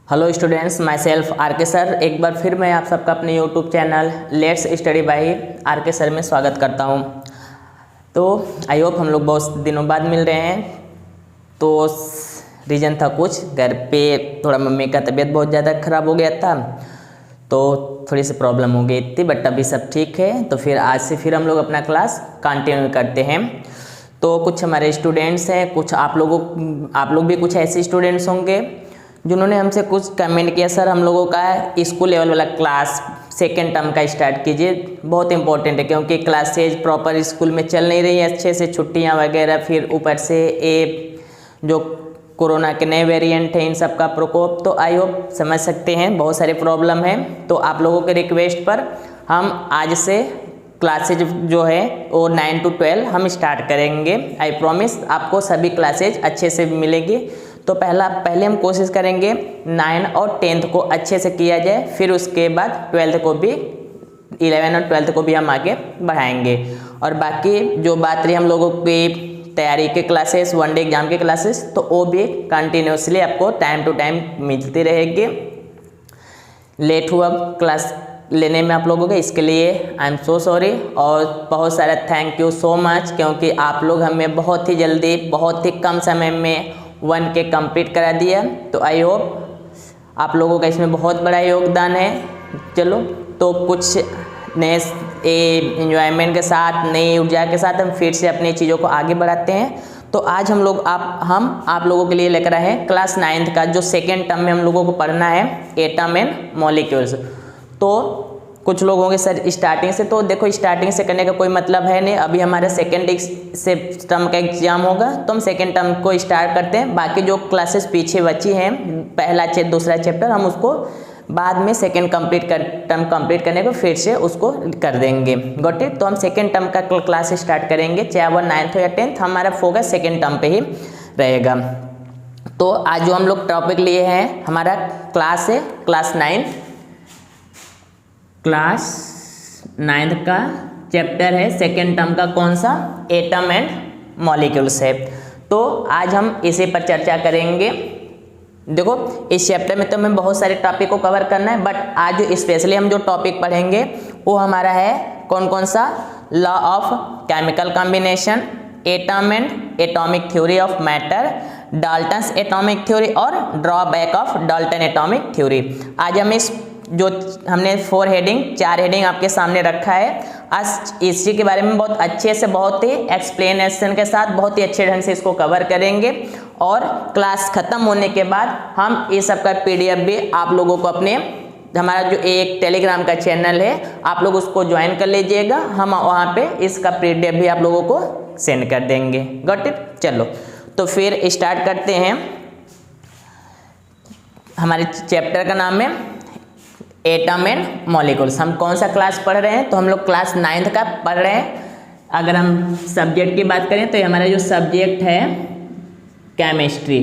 Hello students, myself R K sir. एक बार फिर मैं आप सबका अपने YouTube channel let's study by R K sir में स्वागत करता हूं। तो आई होप हम लोग बहुत दिनों बाद मिल रहे हैं। तो रीज़न था कुछ घर पे थोड़ा मम्मी का तबीयत बहुत ज़्यादा ख़राब हो गया था, तो थोड़ी सी प्रॉब्लम हो गई थी, बट अभी सब ठीक है। तो फिर आज से फिर हम लोग अपना क्लास कंटिन्यू करते हैं। तो कुछ हमारे स्टूडेंट्स हैं, कुछ आप लोग भी कुछ ऐसे स्टूडेंट्स होंगे जिन्होंने हमसे कुछ कमेंट किया, सर हम लोगों का स्कूल लेवल वाला क्लास सेकेंड टर्म का स्टार्ट कीजिए, बहुत इंपॉर्टेंट है क्योंकि क्लासेज प्रॉपर स्कूल में चल नहीं रही है अच्छे से, छुट्टियां वगैरह, फिर ऊपर से ये जो कोरोना के नए वेरिएंट हैं इन सब का प्रकोप। तो आई होप समझ सकते हैं बहुत सारे प्रॉब्लम है। तो आप लोगों के रिक्वेस्ट पर हम आज से क्लासेज जो है वो 9 to 12 हम स्टार्ट करेंगे। आई प्रॉमिस आपको सभी क्लासेज अच्छे से मिलेगी। तो पहले हम कोशिश करेंगे 9 और 10th को अच्छे से किया जाए, फिर उसके बाद 12th को भी 11 और 12th को भी हम आगे बढ़ाएंगे। और बाकी जो बात रही हम लोगों की तैयारी के क्लासेस, वनडे एग्जाम के क्लासेस, तो वो भी कंटिन्यूसली आपको टाइम टू टाइम मिलती रहेगी। लेट हुआ क्लास लेने में आप लोगों के, इसके लिए आई एम सो सॉरी और बहुत सारा थैंक यू सो मच, क्योंकि आप लोग हमें बहुत ही जल्दी बहुत ही कम समय में 1K कंप्लीट करा दिया। तो आई होप आप लोगों का इसमें बहुत बड़ा योगदान है। चलो तो कुछ नए एंजॉयमेंट के साथ, नई ऊर्जा के साथ हम फिर से अपनी चीज़ों को आगे बढ़ाते हैं। तो आज हम आप लोगों के लिए लेकर आए हैं क्लास 9th का जो सेकेंड टर्म में हम लोगों को पढ़ना है, एटम एंड मॉलिक्यूल्स। तो कुछ लोग होंगे सर स्टार्टिंग से, तो देखो स्टार्टिंग से करने का कोई मतलब है नहीं, अभी हमारा सेकेंड से टर्म का एग्जाम होगा तो हम सेकेंड टर्म को स्टार्ट करते हैं। बाकी जो क्लासेस पीछे बची हैं, पहला दूसरा चैप्टर, हम उसको बाद में सेकेंड टर्म कंप्लीट करने को फिर से उसको कर देंगे। Got it. तो हम सेकेंड टर्म का क्लास स्टार्ट करेंगे, चाहे वो 9th हो या 10th, हमारा फोकस सेकेंड टर्म पे ही रहेगा। तो आज जो हम लोग टॉपिक लिए हैं, हमारा क्लास है क्लास 9th का चैप्टर है सेकेंड टर्म का, कौन सा? एटम एंड मॉलिक्यूल्स है। तो आज हम इसी पर चर्चा करेंगे। देखो इस चैप्टर में तो हमें बहुत सारे टॉपिक को कवर करना है, बट आज जो स्पेशली हम जो टॉपिक पढ़ेंगे वो हमारा है कौन कौन सा? Law of chemical combination, atom and atomic theory of matter, Dalton's atomic theory और drawback of Dalton atomic theory. आज हम इस जो हमने 4 हेडिंग आपके सामने रखा है, आज इसी के बारे में बहुत अच्छे से, बहुत ही एक्सप्लेनेशन के साथ, बहुत ही अच्छे ढंग से इसको कवर करेंगे। और क्लास खत्म होने के बाद हम इस सब का PDF भी आप लोगों को हमारा जो एक टेलीग्राम का चैनल है, आप लोग उसको ज्वाइन कर लीजिएगा, हम वहाँ पे इसका PDF भी आप लोगों को सेंड कर देंगे। Got it. चलो तो फिर स्टार्ट करते हैं। हमारे चैप्टर का नाम है एटम एंड मॉलिक्यूल्स। हम कौन सा क्लास पढ़ रहे हैं? तो हम लोग क्लास 9th का पढ़ रहे हैं। अगर हम सब्जेक्ट की बात करें तो हमारा जो सब्जेक्ट है केमिस्ट्री,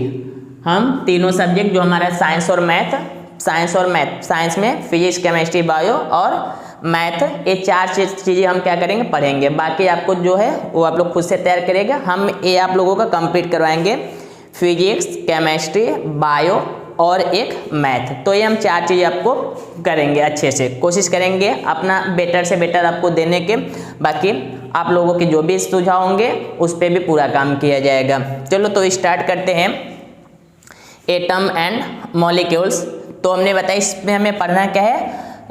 हम तीनों सब्जेक्ट जो हमारा साइंस और मैथ, साइंस में फिजिक्स, केमिस्ट्री, बायो और मैथ, ये 4 चीज़ें हम क्या करेंगे? पढ़ेंगे। बाकी आपको जो है वो आप लोग खुद से तैयार करेगा, हम ये आप लोगों का कंप्लीट करवाएंगे, फिजिक्स, केमिस्ट्री, बायो और एक मैथ। तो ये हम 4 चीज़ें आपको करेंगे, अच्छे से कोशिश करेंगे अपना बेटर से बेटर आपको देने के। बाकी आप लोगों के जो भी सुझाव होंगे उस पर भी पूरा काम किया जाएगा। चलो तो स्टार्ट करते हैं एटम एंड मॉलिक्यूल्स। तो हमने बताया इसमें हमें पढ़ना क्या है?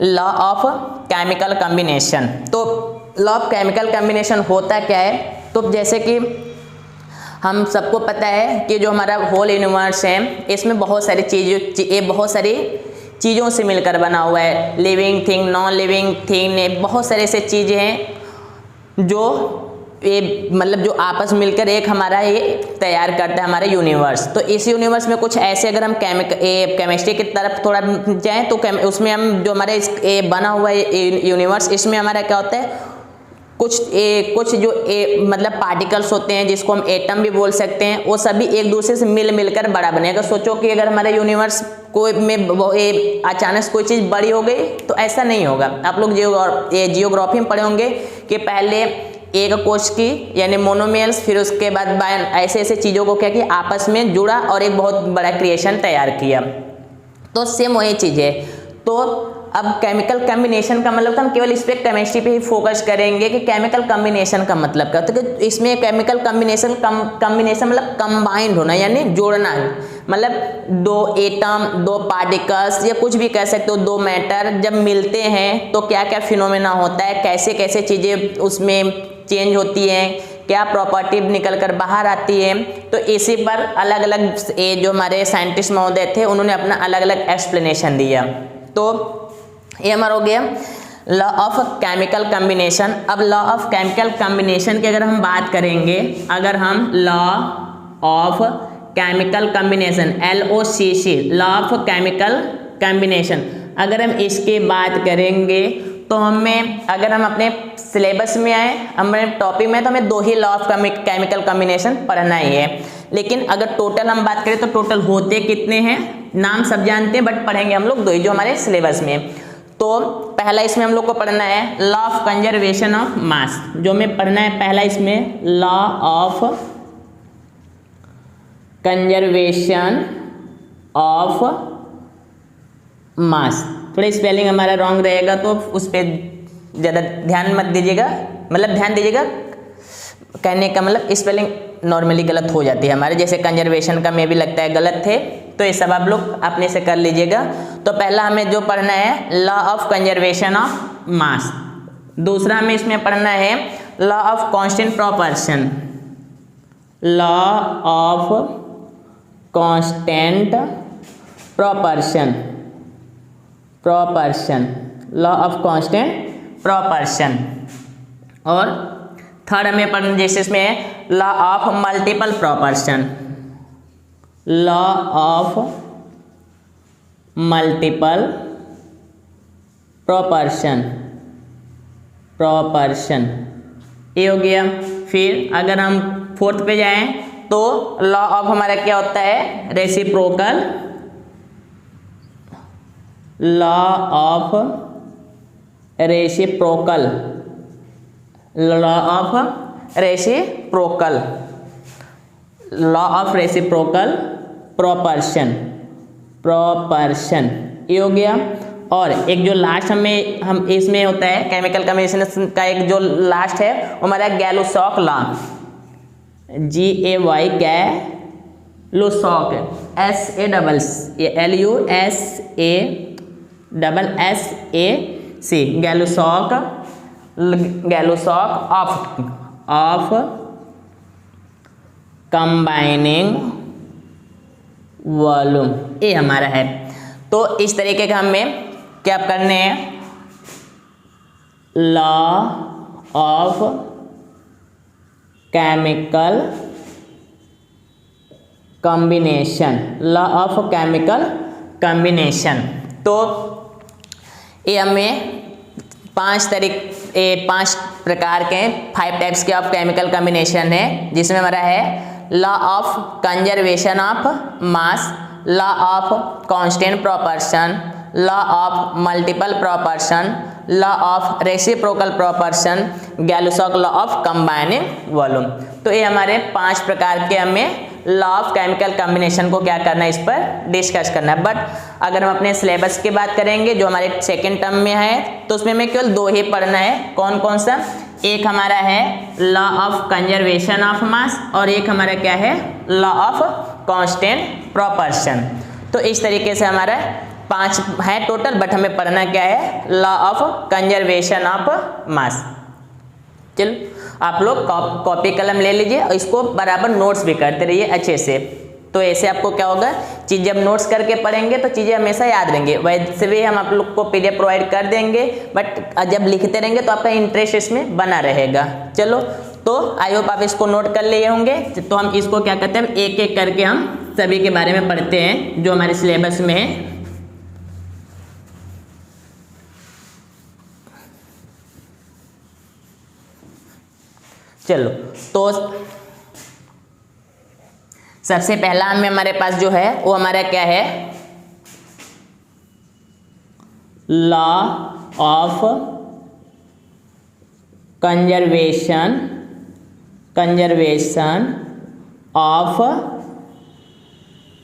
Law of chemical combination. तो लॉ ऑफ केमिकल कॉम्बिनेशन होता क्या है? तो जैसे कि हम सबको पता है कि जो हमारा होल यूनिवर्स है, इसमें बहुत सारी चीज़ों से मिलकर बना हुआ है। Living thing, non living thing, बहुत सारे ऐसे चीज़ें हैं जो ये मतलब जो आपस मिलकर एक हमारा ये तैयार करता है हमारा यूनिवर्स। तो इस यूनिवर्स में कुछ ऐसे, अगर हम केमिस्ट्री की तरफ थोड़ा जाएँ तो उसमें हम जो हमारे बना हुआ है यूनिवर्स, इसमें हमारा क्या होता है? कुछ जो मतलब पार्टिकल्स होते हैं जिसको हम एटम भी बोल सकते हैं, वो सभी एक दूसरे से मिलकर बड़ा बनेगा। सोचो कि अगर हमारे यूनिवर्स में अचानक कोई चीज़ बड़ी हो गई तो ऐसा नहीं होगा। आप लोग जियोग्राफी में पढ़े होंगे कि पहले एक कोश की यानी मोनोमेर्स, फिर उसके बाद ऐसे चीज़ों को क्या किया, आपस में जुड़ा और एक बहुत बड़ा क्रिएशन तैयार किया। तो सेम वही चीज़ है। तो अब केमिकल कम्बिनेशन का मतलब हम केवल इस पर केमिस्ट्री पे ही फोकस करेंगे कि केमिकल कम्बिनेशन का मतलब क्या होता है। कि इसमें केमिकल कम्बिनेशन मतलब कंबाइंड होना, यानी जोड़ना, मतलब दो एटम, दो पार्टिकल्स या कुछ भी कह सकते हो, दो मैटर जब मिलते हैं तो क्या क्या फिनोमेना होता है, कैसे कैसे चीज़ें उसमें चेंज होती हैं, क्या प्रॉपर्टी निकल कर बाहर आती है। तो इसी पर अलग अलग ये जो हमारे साइंटिस्ट महोदय थे उन्होंने अपना अलग अलग एक्सप्लेनेशन दिया। तो ये हमारा हो गया लॉ ऑफ केमिकल कम्बिनेशन। अब लॉ ऑफ केमिकल कम्बिनेशन की अगर हम बात करेंगे, अगर हम law of chemical combination LOCC, law of chemical combination, अगर हम इसकी बात करेंगे तो हमें, अगर हम अपने सिलेबस में आए, हमारे टॉपिक में, तो हमें 2 ही लॉ ऑफ केमिकल कम्बिनेशन पढ़ना ही है। लेकिन अगर टोटल हम बात करें तो टोटल होते कितने हैं, नाम सब जानते हैं, बट पढ़ेंगे हम लोग 2 ही जो हमारे सिलेबस में। तो पहला इसमें हम लोग को पढ़ना है लॉ ऑफ कंजर्वेशन ऑफ मास, जो हमें पढ़ना है पहला इसमें लॉ ऑफ कंजर्वेशन ऑफ मास। थोड़ा स्पेलिंग हमारा रॉन्ग रहेगा तो उस पर ज़्यादा ध्यान मत दीजिएगा, मतलब ध्यान दीजिएगा, कहने का मतलब स्पेलिंग नॉर्मली गलत हो जाती है हमारे, जैसे कंजर्वेशन का में भी लगता है गलत थे, तो ये सब आप लोग अपने से कर लीजिएगा। तो पहला हमें जो पढ़ना है लॉ ऑफ कंजर्वेशन ऑफ मास। दूसरा हमें इसमें पढ़ना है law of constant proportion, law of constant proportion, law of constant proportion. और थर्ड हमें पढ़ना जैसे इसमें law of multiple proportion, law of multiple proportion, ये हो गया। फिर अगर हम फोर्थ पे जाएं तो लॉ ऑफ हमारा क्या होता है, reciprocal, law of reciprocal, law of reciprocal, law of reciprocal proportion, ये हो गया। और एक जो लास्ट हम इसमें होता है केमिकल कम्बिनेशन का, एक जो लास्ट है वो हमारा Gay Lussac law, GAY Gay Lussac, SALUSAC, Gay Lussac of combining volume, ये हमारा है। तो इस तरीके का हमें क्या करने हैं, law of chemical combination, law of chemical combination. तो ये हमें 5 प्रकार के 5 टाइप्स के ऑफ केमिकल कॉम्बिनेशन है, जिसमें हमारा है law of conservation of mass, law of constant proportion, law of multiple proportion, law of reciprocal proportion, Gay Lussac law of combining volume. तो ये हमारे 5 प्रकार के हमें लॉ ऑफ केमिकल कॉम्बिनेशन को क्या करना है, इस पर डिस्कस करना है। बट अगर हम अपने सिलेबस की बात करेंगे जो हमारे सेकेंड टर्म में है, तो उसमें हमें केवल 2 ही पढ़ना है। कौन कौन सा, एक हमारा है लॉ ऑफ कंजर्वेशन ऑफ मास और एक हमारा क्या है, लॉ ऑफ कांस्टेंट प्रोपोर्शन। तो इस तरीके से हमारा 5 है टोटल, बट हमें पढ़ना क्या है, लॉ ऑफ कंजर्वेशन ऑफ मास। चलो आप लोग कॉपी कलम ले लीजिए और इसको बराबर नोट्स भी करते रहिए अच्छे से। तो ऐसे आपको क्या होगा, चीज़ जब नोट्स करके पढ़ेंगे तो चीज़ें हमेशा याद रहेंगे। वैसे भी हम आप लोग को PDF प्रोवाइड कर देंगे, बट जब लिखते रहेंगे तो आपका इंटरेस्ट इसमें बना रहेगा। चलो, तो आई होप आप इसको नोट कर लिए होंगे। तो हम इसको क्या कहते हैं, एक एक करके हम सभी के बारे में पढ़ते हैं जो हमारे सिलेबस में है। चलो, तो सबसे पहला हमारे पास जो है वो हमारा क्या है, लॉ ऑफ कंजर्वेशन ऑफ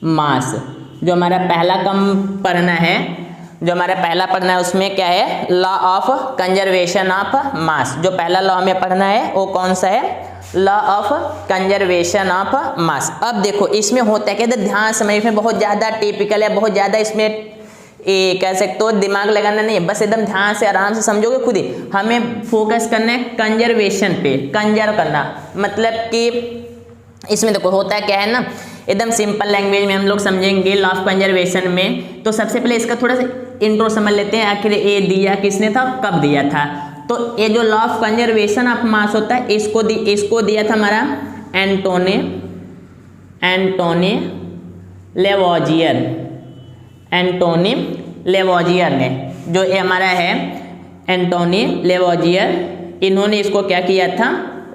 मास, जो हमारा पहला पढ़ना है, उसमें क्या है, लॉ ऑफ कंजर्वेशन ऑफ मास। जो पहला लॉ हमें पढ़ना है वो कौन सा है, law of conservation of mass. अब देखो इसमें होता है क्या, ध्यान समझ में बहुत ज़्यादा टिपिकल है, बहुत ज़्यादा इसमें कह सकते हो दिमाग लगाना नहीं है, बस एकदम ध्यान से आराम से समझोगे खुद ही। हमें फोकस करना है कंजर्वेशन पे, कंजर्व करना मतलब कि इसमें देखो होता है क्या है ना, एकदम सिंपल लैंग्वेज में हम लोग समझेंगे लॉ ऑफ कंजर्वेशन में। तो सबसे पहले इसका थोड़ा सा इंट्रो समझ लेते हैं, आखिर ये दिया किसने था, कब दिया था। तो ये जो लॉ ऑफ कंजर्वेशन ऑफ मास होता है, इसको दिया था हमारा एंटोनी लेवोजियर ने। जो ये हमारा है एंटोनी लेवोजियर, इन्होंने इसको क्या किया था,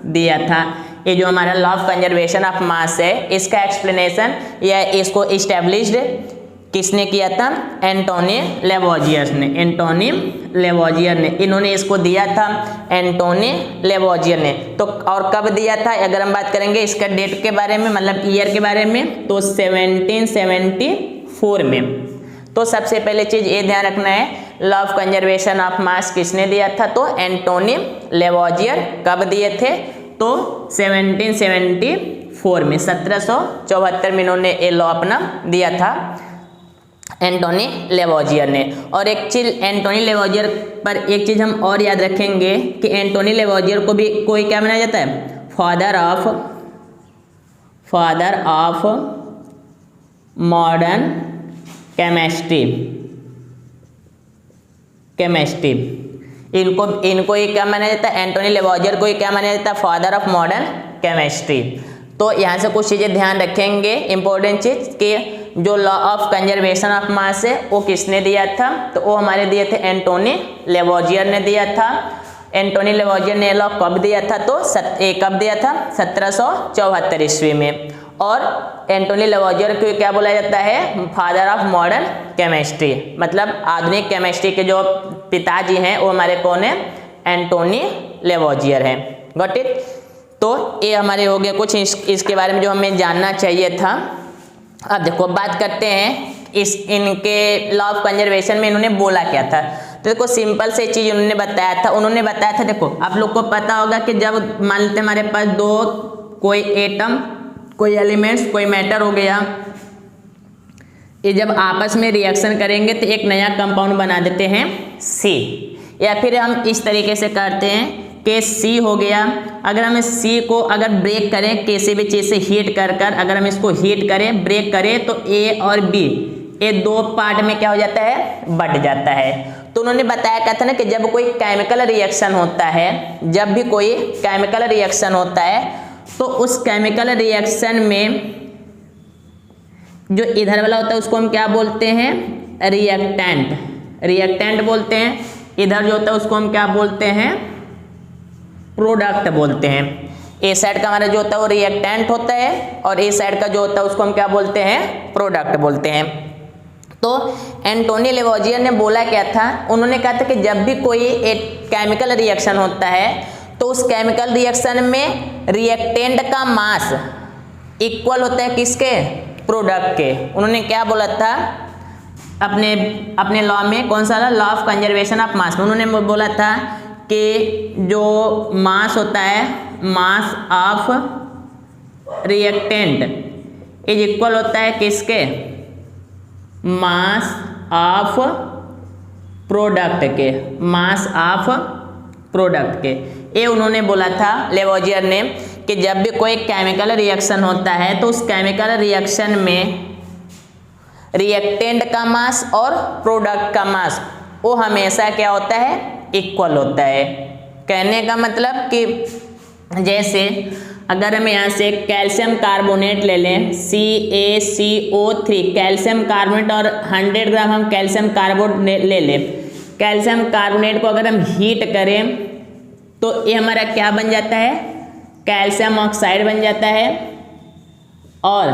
दिया था। ये जो हमारा लॉ ऑफ कंजर्वेशन ऑफ मास है, इसका एक्सप्लेनेशन या इसको इस्टेब्लिश्ड किसने किया था, एंटोनी लेवोजियर ने। इन्होंने इसको दिया था एंटोनी लेवोजियर ने। तो और कब दिया था, अगर हम बात करेंगे इसका डेट के बारे में, मतलब ईयर के बारे में, तो 1774 में। तो सबसे पहले चीज ये ध्यान रखना है, लॉ ऑफ कंजर्वेशन ऑफ मास किसने दिया था, तो एंटोनी लेवोजियर। कब दिए थे, तो 1774 में, 1774 में इन्होंने ये लॉ अपना दिया था एंटोनी लेवोजियर ने। और एक चीज एंटोनी लेवोजियर पर एक चीज हम और याद रखेंगे कि एंटोनी लेवोजियर को भी कोई क्या माना जाता है, फादर ऑफ मॉडर्न केमिस्ट्री। इनको ये क्या माना जाता है, एंटोनी लेवोजियर को ये क्या माना जाता है, फादर ऑफ मॉडर्न केमिस्ट्री। तो यहाँ से कुछ चीज़ें ध्यान रखेंगे, इंपॉर्टेंट चीज कि जो लॉ ऑफ कंजर्वेशन ऑफ मास है वो किसने दिया था, तो वो हमारे दिए थे एंटोनी लेवोजियर ने दिया था। एंटोनी लेवोजियर ने लॉ कब दिया था, तो कब दिया था, 1774 ईस्वी में। और एंटोनी लेवोजियर को क्या बोला जाता है, फादर ऑफ मॉडर्न केमिस्ट्री, मतलब आधुनिक केमिस्ट्री के जो पिताजी हैं वो हमारे कौन है, एंटोनी लेवोजियर हैं। Got it. तो ये हमारे हो गए कुछ इसके बारे में जो हमें जानना चाहिए था। अब देखो बात करते हैं इनके लॉ ऑफ कंजर्वेशन में इन्होंने बोला क्या था। तो देखो सिंपल से चीज उन्होंने बताया था, देखो आप लोग को पता होगा कि जब मान लेते हमारे पास दो कोई एटम, कोई एलिमेंट्स, कोई मैटर हो गया, ये जब आपस में रिएक्शन करेंगे तो एक नया कंपाउंड बना देते हैं सी। या फिर हम इस तरीके से करते हैं कि सी हो गया, अगर हम इस सी को अगर ब्रेक करें किसी भी चीज़ से हीट कर अगर हम इसको हीट करें, ब्रेक करें, तो ए और बी ये दो पार्ट में क्या हो जाता है, बट जाता है। तो उन्होंने बताया क्या था ना कि जब कोई केमिकल रिएक्शन होता है, जब भी कोई केमिकल रिएक्शन होता है, तो उस केमिकल रिएक्शन में जो इधर वाला होता है उसको हम क्या बोलते हैं, रिएक्टेंट बोलते हैं। इधर जो होता है उसको हम क्या बोलते हैं, प्रोडक्ट बोलते हैं। ए साइड का हमारा जो होता है वो रिएक्टेंट होता है और ए साइड का जो होता है उसको हम क्या बोलते हैं, प्रोडक्ट बोलते हैं। तो एंटोनी लेवोजियर ने बोला क्या था, उन्होंने कहा था कि जब भी कोई एक केमिकल रिएक्शन होता है तो उस केमिकल रिएक्शन में रिएक्टेंट का मास इक्वल होता है किसके, प्रोडक्ट के। उन्होंने क्या बोला था अपने लॉ में, कौन सा लॉ ऑफ कंजर्वेशन ऑफ मास में, उन्होंने बोला था कि जो मास होता है, मास ऑफ रिएक्टेंट इज इक्वल होता है किसके, मास ऑफ प्रोडक्ट के, मास ऑफ प्रोडक्ट के। ये उन्होंने बोला था लेवोजियर ने कि जब भी कोई केमिकल रिएक्शन होता है तो उस केमिकल रिएक्शन में रिएक्टेंट का मास और प्रोडक्ट का मास वो हमेशा क्या होता है, इक्वल होता है। कहने का मतलब कि जैसे अगर हम यहाँ से कैल्शियम कार्बोनेट ले लें, CaCO3 कैल्शियम कार्बोनेट, और 100 ग्राम हम कैल्शियम कार्बोनेट ले लें। कैल्शियम कार्बोनेट को अगर हम हीट करें तो ये हमारा क्या बन जाता है, कैल्शियम ऑक्साइड बन जाता है और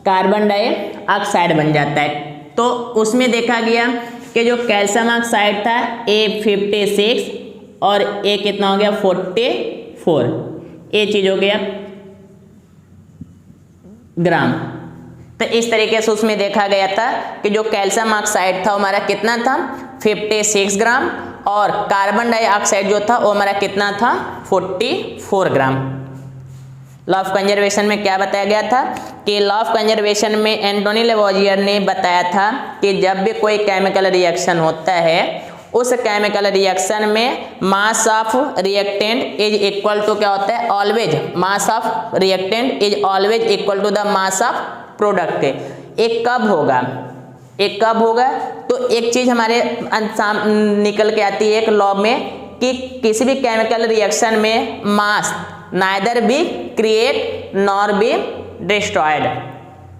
कार्बन डाइऑक्साइड बन जाता है। तो उसमें देखा गया कि जो कैल्शियम ऑक्साइड था A56 और ए कितना हो गया 44, ये चीज हो गया ग्राम। तो इस तरीके से उसमें देखा गया था कि जो कैल्शियम ऑक्साइड था वो हमारा कितना था 56 ग्राम, और कार्बन डाइऑक्साइड जो था वो हमारा कितना था 44 ग्राम। लॉ ऑफ कंजर्वेशन में क्या बताया गया था कि लॉ ऑफ कंजर्वेशन में एंटोनी लेवोजियर ने बताया था कि जब भी कोई केमिकल रिएक्शन होता है उस केमिकल रिएक्शन में mass of reactant is equal to क्या होता है, always mass of reactant is always equal to the mass of product. एक कब होगा, तो एक चीज हमारे निकल के आती है एक लॉ में कि किसी भी केमिकल रिएक्शन में mass neither be create nor be destroyed.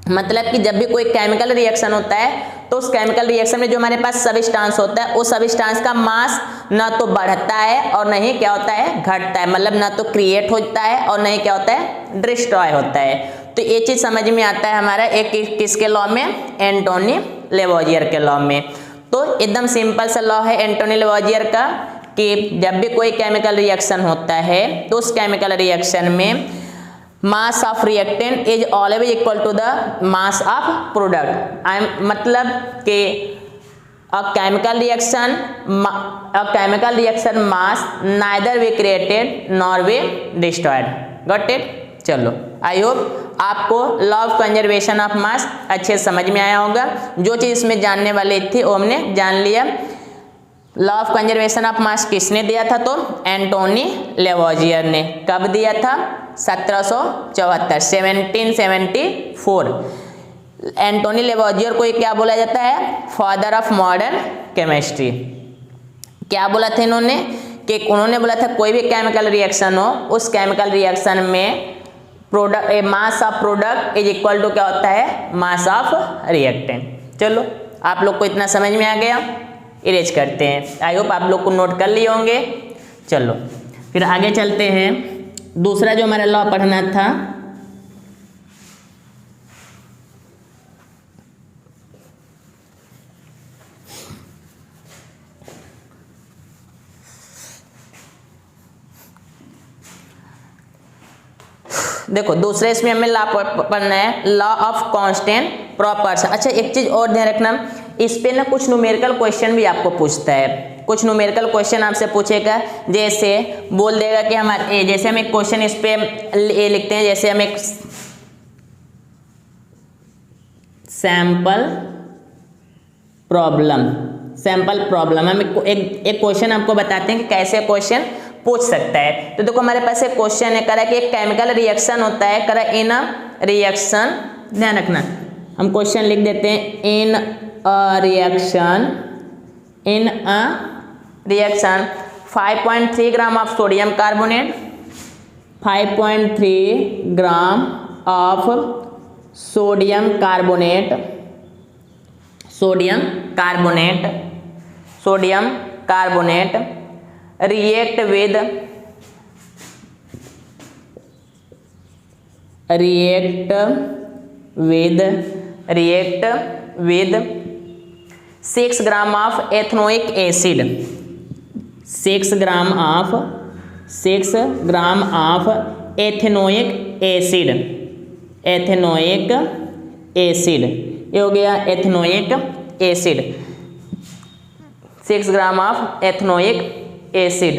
मतलब कि जब भी कोई केमिकल रिएक्शन होता है तो उस केमिकल रिएक्शन में जो हमारे पास सब्सटेंस होता है उस सब्सटेंस का मास ना तो बढ़ता है और नहीं क्या होता है, घटता है। मतलब ना तो क्रिएट होता है और नहीं क्या होता है, डिस्ट्रॉय होता है। तो ये चीज समझ में आता है हमारा एक किसके लॉ में, एंटोनी लेवोजियर के लॉ में। तो एकदम सिंपल सा लॉ है एंटोनी लेवोजियर का कि जब भी कोई केमिकल रिएक्शन होता है तो उस केमिकल रिएक्शन में mass of reactant is always equal to the mass of product. मतलब कि a chemical reaction mass neither be created nor be destroyed। Got it? चलो, आई होप आपको लॉ ऑफ कंजर्वेशन ऑफ मास अच्छे समझ में आया होगा। जो चीज इसमें जानने वाले थे वो हमने जान लिया। लॉ ऑफ कंजर्वेशन ऑफ मास किसने दिया था, तो एंटोनी लेवोजियर ने। कब दिया था, 1774। एंटोनी लेवोजियर को क्या बोला जाता है, फादर ऑफ मॉडर्न केमिस्ट्री। क्या बोला था इन्होंने कि उन्होंने बोला था कोई भी केमिकल रिएक्शन हो उस केमिकल रिएक्शन में product mass of product is equal to क्या होता है, मास ऑफ रिएक्टेंट। चलो, आप लोग को इतना समझ में आ गया। इरेज करते हैं, आई होप आप लोग को नोट कर लिए होंगे। चलो फिर आगे चलते हैं। दूसरा जो हमारा लॉ पढ़ना था, देखो दूसरे इसमें हमें लॉ पढ़ना है, लॉ ऑफ कांस्टेंट प्रॉपर्स। अच्छा, एक चीज और ध्यान रखना, इस पे ना कुछ न्यूमेरिकल क्वेश्चन भी आपको पूछता है। कुछ न्यूमेरिकल क्वेश्चन आपसे पूछेगा, जैसे बोल देगा कि हमारे जैसे हम एक क्वेश्चन इस पे लिखते हैं, जैसे हम एक सैंपल प्रॉब्लम हम एक क्वेश्चन आपको बताते हैं कि कैसे क्वेश्चन पूछ सकता है। तो देखो हमारे पास एक क्वेश्चन है, करा कि एक केमिकल रिएक्शन होता है, करा इन अ रिएक्शन, ध्यान रखना हम क्वेश्चन लिख देते हैं, in a reaction 5.3 gram of sodium carbonate, 5.3 gram of sodium carbonate react with 6 gram of ethanoic acid, 6 gram of ethanoic acid, ये हो गया ethanoic acid, 6 gram of ethanoic acid.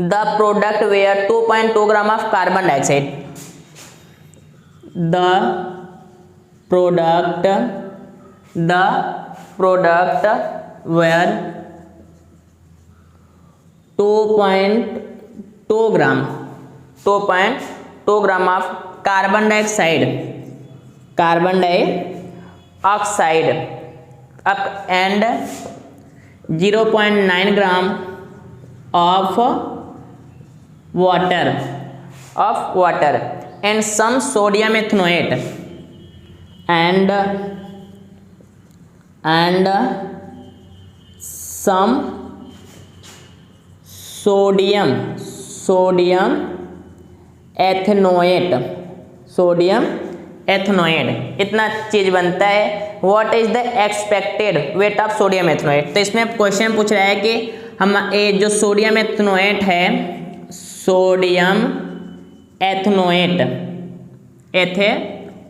The product were 2.2 gram of carbon dioxide, the product were 2.2 gram of carbon dioxide and 0.9 gram of water and some sodium ethanoate and some sodium ethanoate, इतना चीज बनता है। What is the expected weight of sodium ethanoate. तो इसमें question पूछ रहा है कि हम जो सोडियम एथनोएट है,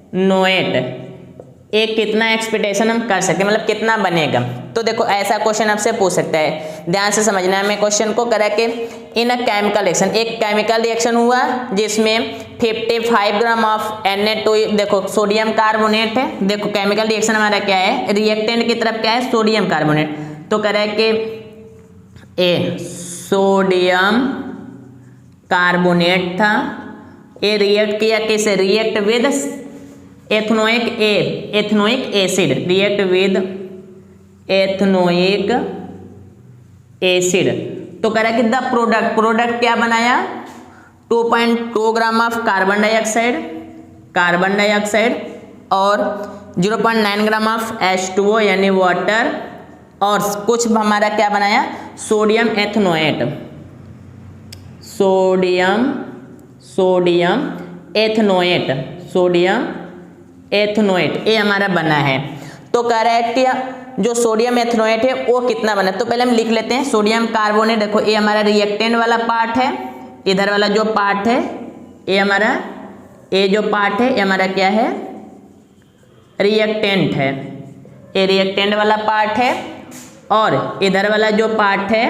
एथनोएट एक कितना एक्सपेक्टेशन हम कर सकते हैं, मतलब कितना बनेगा। तो देखो ऐसा क्वेश्चन आपसे पूछ सकता है, ध्यान से समझना है। मैं क्वेश्चन को करा के इन अ केमिकल रिएक्शन, एक केमिकल रिएक्शन हुआ जिसमें 55 ग्राम ऑफ Na2, देखो सोडियम कार्बोनेट है। देखो केमिकल रिएक्शन हमारा क्या है, रिएक्टेंट की तरफ क्या है, सोडियम कार्बोनेट। तो करा कि ए सोडियम कार्बोनेट था, ए रिएक्ट किया किसे, react with ethanoic acid, react with ethanoic acid. तो कह रहा है कि द प्रोडक्ट क्या बनाया, 2.2 ग्राम ऑफ कार्बन डाइऑक्साइड और 0.9 ग्राम ऑफ H2O यानी वाटर, और कुछ हमारा क्या बनाया, सोडियम एथनोएट ये हमारा बना है। तो कह रहा है कि जो सोडियम एथनोएट है वो कितना बना। तो पहले हम लिख लेते हैं सोडियम कार्बोनेट। देखो ये हमारा रिएक्टेंट वाला पार्ट है, इधर वाला जो पार्ट है ये हमारा, ये जो पार्ट है ये हमारा क्या है, रिएक्टेंट है, ये रिएक्टेंट वाला पार्ट है। और इधर वाला जो पार्ट है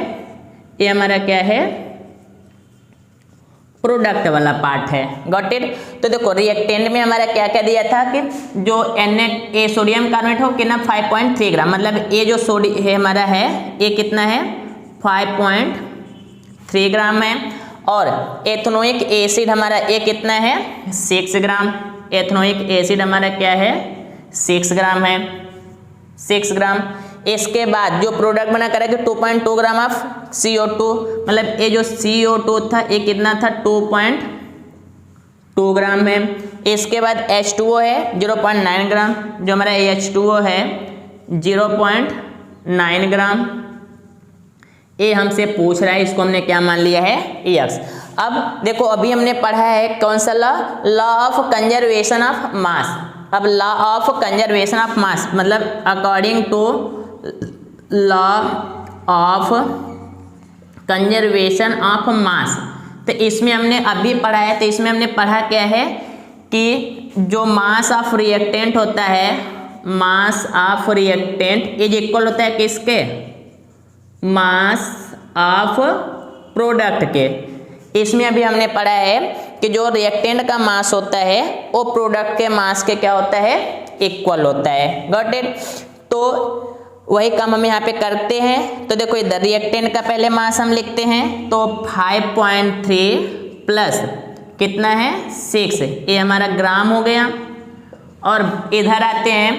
ये हमारा क्या है, प्रोडक्ट वाला पार्ट है। Got it. तो देखो रिएक्टेंट में हमारा क्या क्या दिया था कि जो Na सोडियम कार्बोनेट हो कितना 5.3 ग्राम, मतलब ये जो सोडियम है हमारा है ये कितना है 5.3 ग्राम है। और एथनोइक एसिड हमारा ये कितना है 6 ग्राम, एथनोइक एसिड हमारा क्या है 6 ग्राम है, 6 ग्राम। इसके बाद जो प्रोडक्ट बना करेंगे 2.2 ग्राम ऑफ CO2, मतलब ये जो CO2 था ये कितना था 2.2 ग्राम है। इसके बाद H2O है 0.9 ग्राम, जो हमारा H2O है 0.9 ग्राम। ये हमसे पूछ रहा है, इसको हमने क्या मान लिया है X। अब देखो अभी हमने पढ़ा है कौन सा law of conservation of mass. अब law of conservation of mass मतलब according to law of conservation of mass. तो इसमें हमने अभी पढ़ा है, तो इसमें हमने पढ़ा क्या है कि जो मास ऑफ रिएक्टेंट होता है, मास ऑफ रिएक्टेंट इज इक्वल होता है किसके, मास ऑफ प्रोडक्ट के। इसमें अभी हमने पढ़ा है कि जो रिएक्टेंट का मास होता है वो प्रोडक्ट के मास के क्या होता है, इक्वल होता है। Got it. तो वही काम हम यहाँ पे करते हैं। तो देखो इधर रिएक्टेंट का पहले मास हम लिखते हैं, तो 5.3 प्लस कितना है 6, ये हमारा ग्राम हो गया। और इधर आते हैं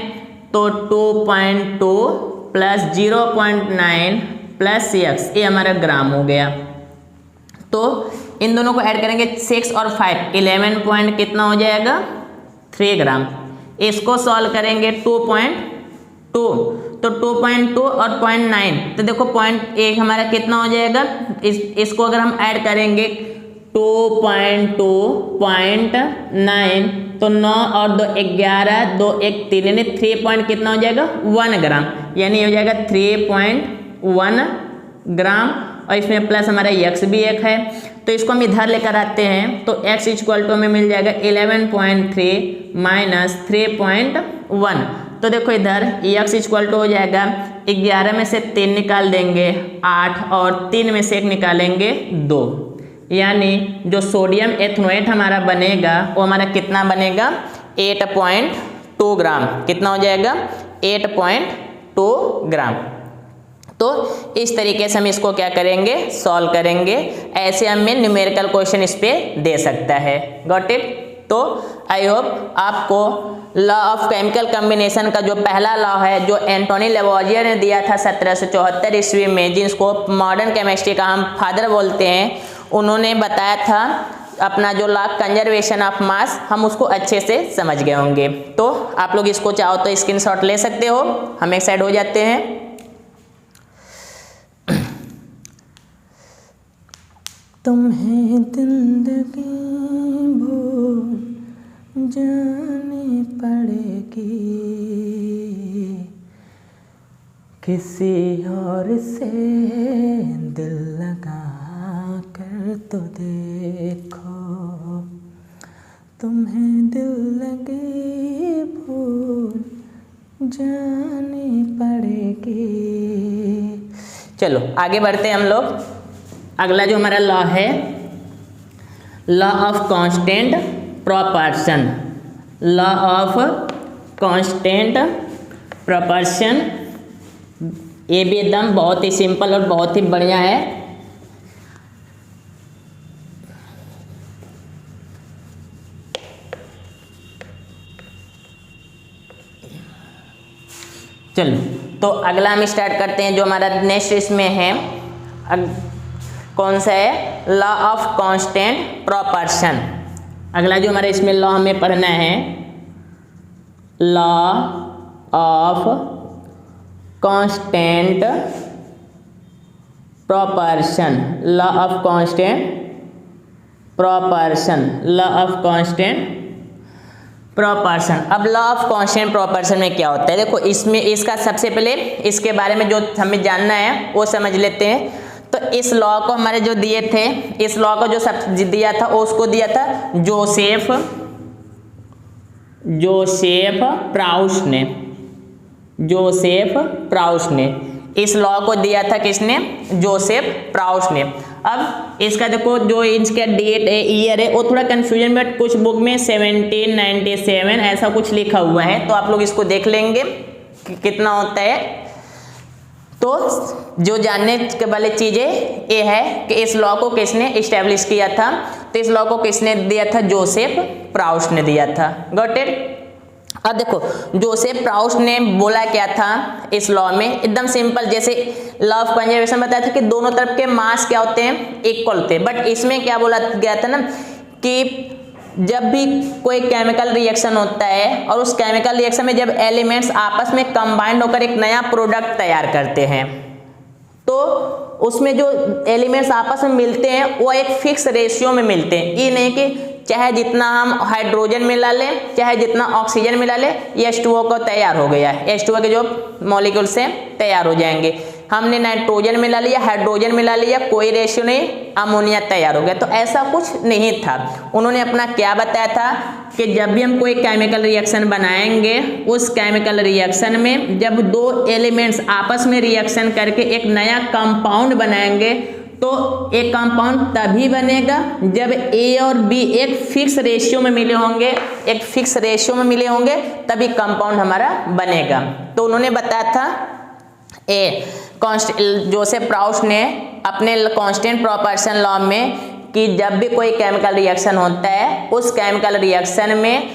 तो 2.2 प्लस 0.9 प्लस 6, ये हमारा ग्राम हो गया। तो इन दोनों को ऐड करेंगे 6 और 5 11 पॉइंट कितना हो जाएगा 3 ग्राम। इसको सॉल्व करेंगे 2.2, तो 2.2 और 0.9, तो देखो 0.1 हमारा कितना हो जाएगा, इसको अगर हम ऐड करेंगे 2.2 0.9 तो 9 और 2 11, 2 1 3 यानी 3 पॉइंट कितना हो जाएगा 1 ग्राम, यानी हो जाएगा 3.1 ग्राम। और इसमें प्लस हमारा x भी एक है, तो इसको हम इधर लेकर आते हैं तो x इक्वल टू में मिल जाएगा 11.3 माइनस 3.1। तो देखो इधर x इक्वल टू हो जाएगा 11 में से 3 निकाल देंगे 8 और 3 में से 1 निकालेंगे 2, यानी जो सोडियम एथनोएट हमारा बनेगा वो हमारा कितना बनेगा 8.2 ग्राम। कितना हो जाएगा 8.2 ग्राम। तो इस तरीके से हम इसको क्या करेंगे सॉल्व करेंगे। ऐसे हमें न्यूमेरिकल क्वेश्चन इस पे दे सकता है। Got it. तो आई होप आपको लॉ ऑफ केमिकल कॉम्बिनेशन का जो पहला लॉ है जो एंटोनी लेवोजियर ने दिया था 1774 ईस्वी में, जिसको मॉडर्न केमिस्ट्री का हम फादर बोलते हैं, उन्होंने बताया था अपना जो लॉ कंजर्वेशन ऑफ मास, हम उसको अच्छे से समझ गए होंगे। तो आप लोग इसको चाहो तो स्क्रीनशॉट ले सकते हो। हम एक साइड हो जाते हैं। तुम्हें जिंदगी भूल जानी पड़ेगी, किसी और से दिल लगा कर तो देखो, तुम्हें दिल लगे भूल जानी पड़ेगी। चलो आगे बढ़ते हैं हम लोग। अगला जो हमारा लॉ है, law of constant proportion. Law of constant proportion, ये भी एकदम बहुत ही सिंपल और बहुत ही बढ़िया है। चलो तो अगला हम स्टार्ट करते हैं। जो हमारा नेक्स्ट इसमें है, कौन सा है, लॉ ऑफ कांस्टेंट प्रोपोर्शन। अगला जो हमारा इसमें लॉ हमें पढ़ना है, law of constant proportion. Law of constant proportion, law of constant proportion. अब लॉ ऑफ कांस्टेंट प्रोपोर्शन में क्या होता है, देखो इसमें इसका सबसे पहले इसके बारे में जो हमें जानना है वो समझ लेते हैं। तो इस लॉ को हमारे जो दिए थे, इस लॉ को जो सब दिया था वो उसको दिया था जोसेफ प्राउस ने। जोसेफ प्राउस ने इस लॉ को दिया था, किसने, जोसेफ प्राउस ने। अब इसका देखो जो इसका डेट है, ईयर है, वो थोड़ा कंफ्यूजन, बट कुछ बुक में 1797 ऐसा कुछ लिखा हुआ है, तो आप लोग इसको देख लेंगे कि कितना होता है। तो जो जानने के वाली चीज़ें ये है कि इस लॉ को किसने इस्टेब्लिश किया था, तो इस लॉ को किसने दिया था, जोसेफ प्राउस ने दिया था। Got it. अब देखो जोसेफ प्राउस ने बोला क्या था इस लॉ में, एकदम सिंपल, जैसे लॉ ऑफ कंजर्वेशन बताया था कि दोनों तरफ के मास क्या होते हैं, इक्वल होते हैं। बट इसमें क्या बोला गया था ना कि जब भी कोई केमिकल रिएक्शन होता है और उस केमिकल रिएक्शन में जब एलिमेंट्स आपस में कंबाइंड होकर एक नया प्रोडक्ट तैयार करते हैं, तो उसमें जो एलिमेंट्स आपस में मिलते हैं वो एक फिक्स रेशियो में मिलते हैं। ये नहीं कि चाहे जितना हम हाइड्रोजन मिला लें, चाहे जितना ऑक्सीजन मिला लें, ये H2O को तैयार हो गया है, H2O के जो मॉलिक्यूल से तैयार हो जाएंगे। हमने नाइट्रोजन मिला लिया, हाइड्रोजन मिला लिया, कोई रेशियो नहीं, अमोनिया तैयार हो गया। तो ऐसा कुछ नहीं था। उन्होंने अपना क्या बताया था कि जब भी हम कोई केमिकल रिएक्शन बनाएंगे, उस केमिकल रिएक्शन में जब दो एलिमेंट्स आपस में रिएक्शन करके एक नया कंपाउंड बनाएंगे, तो एक कंपाउंड तभी बनेगा जब ए और बी एक फिक्स रेशियो में मिले होंगे, एक फिक्स रेशियो में मिले होंगे, तभी कंपाउंड हमारा बनेगा। तो उन्होंने बताया था जोसेफ प्राउस ने अपने कांस्टेंट प्रोपोर्शन लॉ में कि जब भी कोई केमिकल रिएक्शन होता है, उस केमिकल रिएक्शन में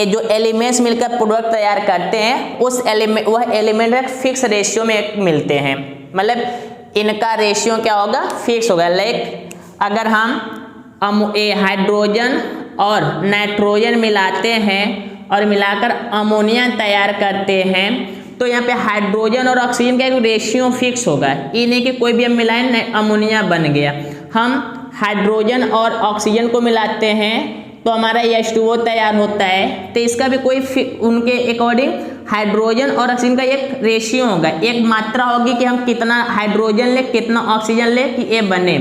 जो एलिमेंट्स मिलकर प्रोडक्ट तैयार करते हैं, उस एलिमेंट वह एलिमेंट एक फिक्स रेशियो में मिलते हैं। मतलब इनका रेशियो क्या होगा, फिक्स होगा। लाइक अगर हम हाइड्रोजन और नाइट्रोजन मिलाते हैं और मिलाकर अमोनिया तैयार करते हैं, तो यहाँ पे हाइड्रोजन और ऑक्सीजन का एक रेशियो फिक्स होगा। ये नहीं कि कोई भी हम मिलाएं अमोनिया बन गया। हम हाइड्रोजन और ऑक्सीजन को मिलाते हैं तो हमारा H2O तैयार होता है। तो इसका भी कोई उनके अकॉर्डिंग हाइड्रोजन और ऑक्सीजन का एक रेशियो होगा, एक मात्रा होगी कि हम कितना हाइड्रोजन ले, कितना ऑक्सीजन ले कि ये बने।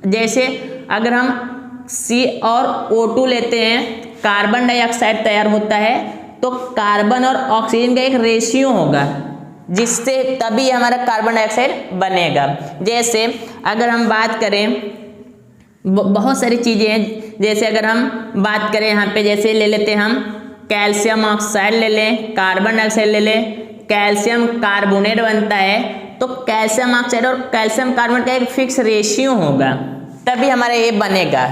जैसे अगर हम C और O2 लेते हैं, कार्बन डाइऑक्साइड तैयार होता है, तो कार्बन और ऑक्सीजन का एक रेशियो होगा, जिससे तभी हमारा कार्बन डाइऑक्साइड बनेगा। जैसे अगर हम बात करें, बहुत सारी चीज़ें हैं, जैसे अगर हम बात करें यहाँ पे, जैसे ले लेते हैं हम कैल्शियम ऑक्साइड ले लें, कार्बन डाइऑक्साइड ले लें, कैल्शियम कार्बोनेट बनता है, तो कैल्शियम ऑक्साइड और कैल्शियम कार्बोनेट का एक फिक्स रेशियो होगा, तभी हमारा ये बनेगा।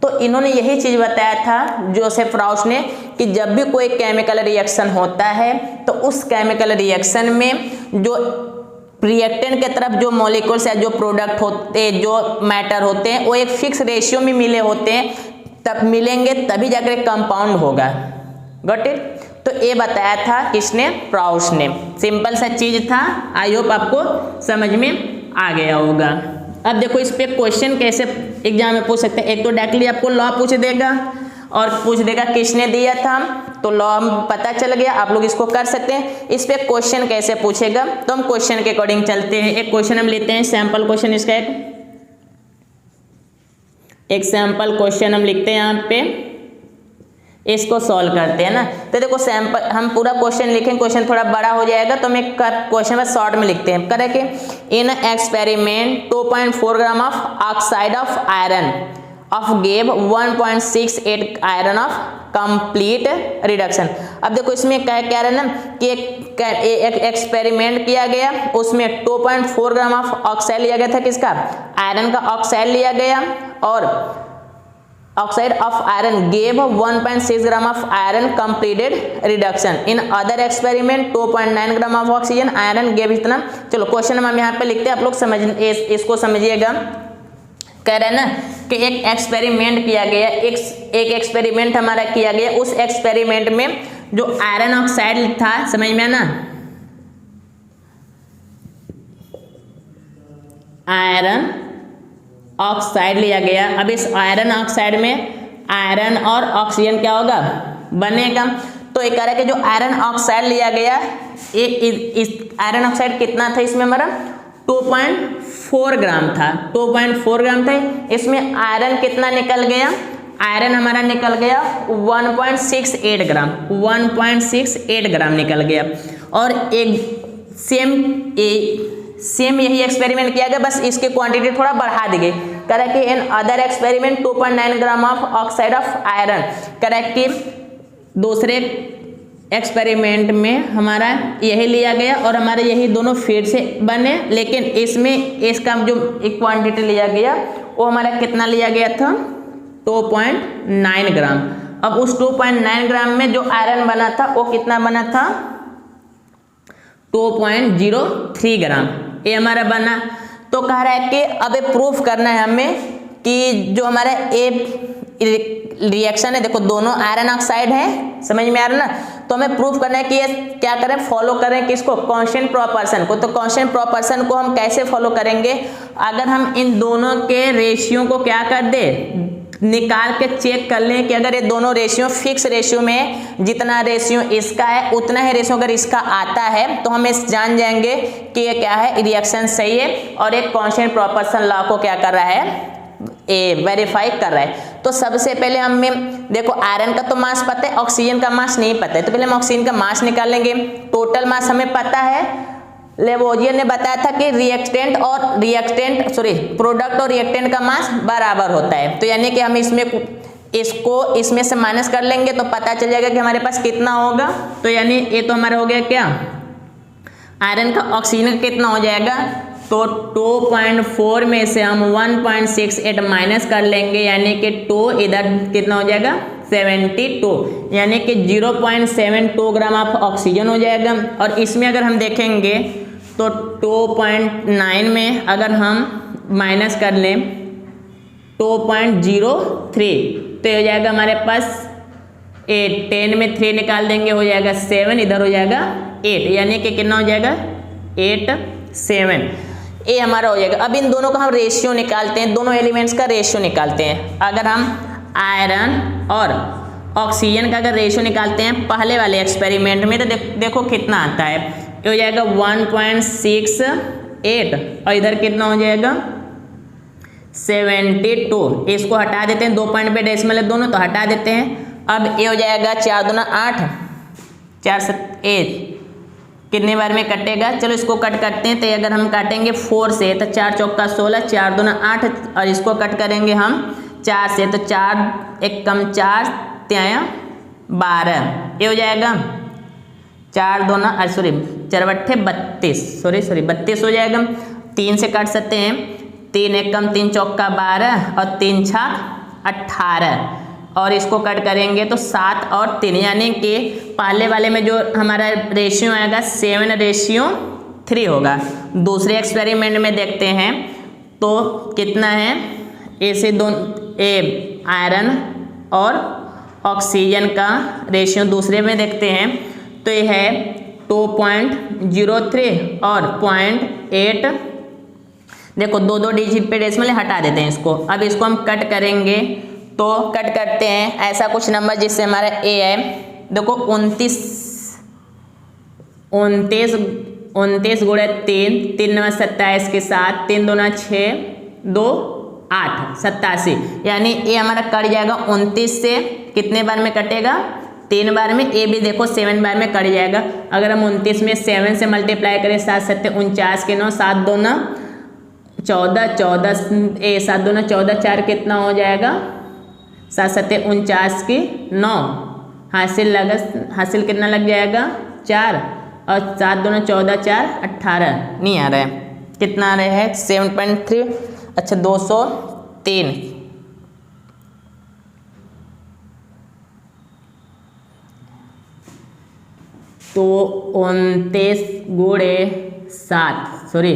तो इन्होंने यही चीज़ बताया था जोसेफ प्राउस ने कि जब भी कोई केमिकल रिएक्शन होता है, तो उस केमिकल रिएक्शन में जो रिएक्टेंट के तरफ जो मॉलिक्यूल्स या जो प्रोडक्ट होते हैं, जो मैटर होते हैं, वो एक फिक्स रेशियो में मिले होते हैं, तब मिलेंगे तभी जाकर एक कंपाउंड होगा। Got it. तो ये बताया था किसने, प्राउस ने। सिंपल सा चीज था, आई होप आपको समझ में आ गया होगा। अब देखो इस पे क्वेश्चन कैसे एग्जाम में पूछ सकते हैं। एक तो डायरेक्टली आपको लॉ पूछ देगा और पूछ देगा किसने दिया था, तो लॉ पता चल गया, आप लोग इसको कर सकते हैं। इस पे क्वेश्चन कैसे पूछेगा, तो हम क्वेश्चन के अकॉर्डिंग चलते हैं। एक क्वेश्चन हम लेते हैं, सैंपल क्वेश्चन इसका एक, एक सैंपल क्वेश्चन हम लिखते हैं यहाँ पे, इसको सॉल्व करते हैं ना। तो देखो सैंपल हम पूरा क्वेश्चन लिखेंगे, क्वेश्चन थोड़ा बड़ा हो जाएगा तो हम क्वेश्चन में शॉर्ट में लिखते हैं। करें कि in experiment 2.4 gram of oxide of iron of gave 1.68 iron of complete reduction. अब देखो इसमें क्या कह रहे हैं ना कि एक एक्सपेरिमेंट किया गया, उसमें 2.4 ग्राम ऑफ ऑक्साइड लिया गया था, किसका, आयरन का ऑक्साइड लिया गया, और oxide of iron gave 1.6 gram of iron completed reduction. In other experiment 2.9 gram of oxygen iron gave इतना। चलो क्वेश्चन हम यहाँ पे लिखते हैं, आप लोग समझ इसको समझिएगा। कह रहे हैं ना कि एक एक्सपेरिमेंट किया गया, एक एक्सपेरिमेंट हमारा किया गया, उस एक्सपेरिमेंट में जो आयरन ऑक्साइड था, समझ में ना, आयरन ऑक्साइड लिया गया। अब इस आयरन ऑक्साइड में आयरन और ऑक्सीजन क्या होगा, बनेगा। तो ये कह रहा है कि जो आयरन ऑक्साइड लिया गया, इस आयरन ऑक्साइड कितना था इसमें हमारा, 2.4 ग्राम था, 2.4 ग्राम था। इसमें आयरन कितना निकल गया, आयरन हमारा निकल गया 1.68 ग्राम, 1.68 ग्राम निकल गया। और एक सेम यही एक्सपेरिमेंट किया गया, बस इसकी क्वांटिटी थोड़ा बढ़ा दी गई। करेक्ट कि in other experiment 2.9 gram of oxide of iron. Correct कि दूसरे एक्सपेरिमेंट में हमारा यही लिया गया और हमारे यही दोनों फिर से बने, लेकिन इसमें इसका जो एक क्वांटिटी लिया गया वो हमारा कितना लिया गया था, 2.9 ग्राम। अब उस 2.9 ग्राम में जो आयरन बना था वो कितना बना था, 2.03 ग्राम, ये हमारा बना। तो कह रहा है कि अब ये प्रूफ करना है हमें कि जो हमारा ए रिएक्शन है, देखो दोनों आयरन ऑक्साइड है, समझ में आ रहा है ना। तो हमें प्रूफ करना है कि ये क्या करें, फॉलो करें किसको, कांस्टेंट प्रोपोर्शन को। तो कांस्टेंट प्रोपोर्शन को हम कैसे फॉलो करेंगे, अगर हम इन दोनों के रेशियो को क्या कर दे, निकाल के चेक कर लें कि अगर ये दोनों रेशियो फिक्स रेशियो में, जितना रेशियो इसका है उतना ही रेशियो अगर इसका आता है, तो हम इस जान जाएंगे कि ये क्या है, रिएक्शन सही है और एक कांस्टेंट प्रोपोर्शन लॉ को क्या कर रहा है, वेरीफाई कर रहा है। तो सबसे पहले हमें देखो आयरन का तो मास पता है, ऑक्सीजन का मास नहीं पता है, तो पहले हम ऑक्सीजन का मास निकालेंगे। टोटल मास हमें पता है, लेवोजियर ने बताया था कि प्रोडक्ट और रिएक्टेंट का मास बराबर होता है। तो यानी कि हम इसमें से माइनस कर लेंगे तो पता चल जाएगा कि हमारे पास कितना होगा। तो यानी ये तो हमारा हो गया क्या, आयरन का ऑक्सीजन कितना हो जाएगा, तो 2.4 में से हम 1.68 माइनस कर लेंगे, यानी कि 2 इधर कितना हो जाएगा, 72, यानी कि 0.72 ग्राम ऑफ ऑक्सीजन हो जाएगा। और इसमें अगर हम देखेंगे तो 2.9 में अगर हम माइनस कर लें 2.03, तो हो जाएगा हमारे पास 8, 10 में 3 निकाल देंगे हो जाएगा 7, इधर हो जाएगा 8, यानी कि कितना हो जाएगा 8, 7, ये हमारा हो जाएगा। अब इन दोनों का हम रेशियो निकालते हैं, दोनों एलिमेंट्स का रेशियो निकालते हैं। अगर हम आयरन और ऑक्सीजन का अगर रेशियो निकालते हैं पहले वाले एक्सपेरिमेंट में, तो देखो कितना आता है, ये हो जाएगा 1.68 और इधर कितना हो जाएगा 72। इसको हटा देते हैं, 2 पॉइंट पे डेसिमल है दोनों, तो हटा देते हैं। अब ये हो जाएगा 4 दूना 8, 4 7 8, कितने बार में कटेगा, चलो इसको कट करते हैं। तो अगर हम काटेंगे 4 से तो 4 चौका 16, 4 दूना 8, और इसको कट करेंगे हम 4 से तो 4 एक कम 4 त्याया 12, ये हो जाएगा 4 दूना 4 बट्ठे 32, सॉरी 32 हो जाएगा। 3 से काट सकते हैं, 3 एक कम 3 चौका 12 और 3 छाक 18, और इसको कट करेंगे तो 7 और 3, यानी कि पहले वाले में जो हमारा रेशियो आएगा 7:3 होगा। दूसरे एक्सपेरिमेंट में देखते हैं तो कितना है, ऐसे आयरन और ऑक्सीजन का रेशियो दूसरे में देखते हैं तो ये है 2.03 और 0.8, देखो 2 डिजिट पे डेसिमल हटा देते हैं इसको। अब इसको हम कट करेंगे तो कट करते हैं ऐसा कुछ नंबर जिससे हमारा ए है, देखो 29 गुणे 3, 3 9 27 के साथ, 3 दूना 6, 2 8 87, यानी ए हमारा कट जाएगा 29 से, कितने बार में कटेगा 3 बार में। ए भी देखो 7 बार में कट जाएगा। अगर हम 29 में 7 से मल्टीप्लाई करें, 7 7 49 के 9, 7 2 9 14, 14 7 2 9 14, 4 कितना हो जाएगा 7 7 49 की 9, हासिल कितना लग जाएगा 4, और 7 2 9 14, 4 18, नहीं आ रहा है, कितना आ रहा है 7.3, अच्छा 203। तो 29 गुणे 7, सॉरी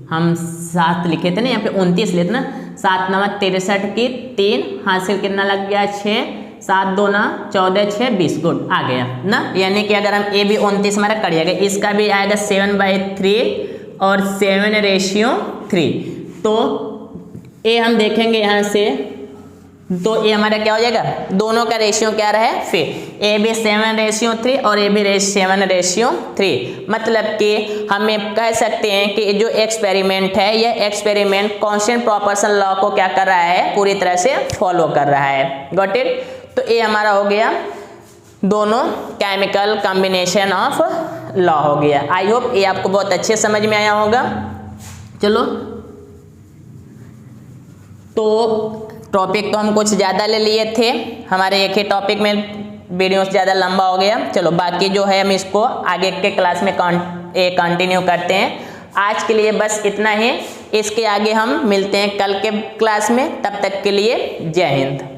हम 7 लिखे थे ना, यहाँ पे 29 लेते ना, 7 9 63 की 3, हासिल कितना लग गया 6, 7 2 9 14 6 20, गुड आ गया ना। यानी कि अगर हम ए भी 29 हमारा कट जाएगा, इसका भी आएगा 7/3 और 7/3। तो ए हम देखेंगे यहाँ से, तो ये हमारा क्या हो जाएगा, दोनों का रेशियो क्या रहा है, फिर ए बी 7/3 और ए बी 7/3। मतलब कि हम कह सकते हैं कि जो एक्सपेरिमेंट है, यह एक्सपेरिमेंट कांस्टेंट प्रोपोर्शन लॉ को क्या कर रहा है, पूरी तरह से फॉलो कर रहा है। Got it. तो ये हमारा हो गया दोनों केमिकल कॉम्बिनेशन ऑफ लॉ हो गया। आई होप ये आपको बहुत अच्छे समझ में आया होगा। चलो, तो टॉपिक तो हम कुछ ज़्यादा ले लिए थे, हमारे एक ही टॉपिक में वीडियो ज़्यादा लंबा हो गया। चलो बाकी जो है हम इसको आगे के क्लास में कंटिन्यू करते हैं। आज के लिए बस इतना ही, इसके आगे हम मिलते हैं कल के क्लास में। तब तक के लिए जय हिंद।